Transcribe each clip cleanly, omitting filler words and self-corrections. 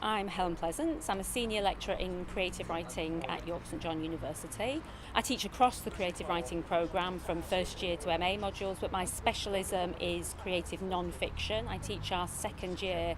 I'm Helen Pleasance. I'm a senior lecturer in creative writing at York St John University. I teach across the creative writing programme from first year to MA modules, but my specialism is creative non-fiction. I teach our second year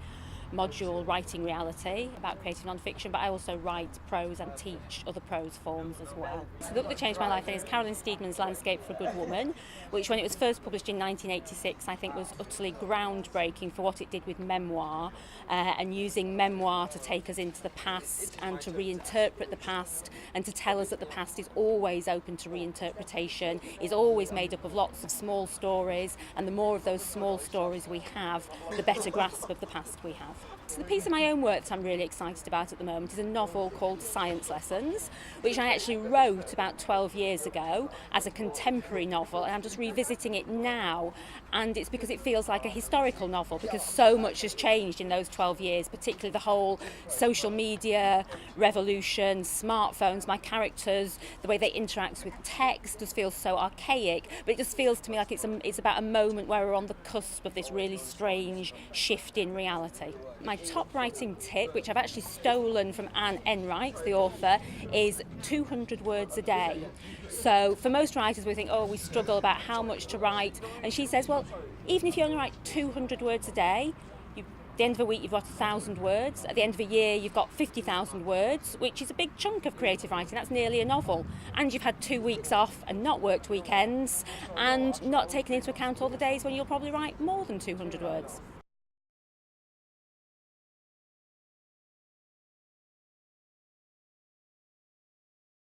module Writing Reality about creative non-fiction, but I also write prose and teach other prose forms as well. So the book that changed my life is Carolyn Steedman's Landscape for a Good Woman, which when it was first published in 1986 I think was utterly groundbreaking for what it did with memoir, and using memoir to take us into the past and to reinterpret the past and to tell us that the past is always open to reinterpretation, is always made up of lots of small stories, and the more of those small stories we have, the better grasp of the past we have. So the piece of my own work that I'm really excited about at the moment is a novel called Science Lessons, which I actually wrote about 12 years ago as a contemporary novel, and I'm just revisiting it now, and it's because it feels like a historical novel because so much has changed in those 12 years, particularly the whole social media revolution, smartphones, my characters, the way they interact with text just feels so archaic, but it just feels to me like it's about a moment where we're on the cusp of this really strange shift in reality. My top writing tip, which I've actually stolen from Anne Enright, the author, is 200 words a day. So for most writers we think, oh, we struggle about how much to write, and she says, well, even if you only write 200 words a day, at the end of a week you've got 1,000 words, at the end of a year you've got 50,000 words, which is a big chunk of creative writing. That's nearly a novel, and you've had 2 weeks off and not worked weekends and not taken into account all the days when you'll probably write more than 200 words.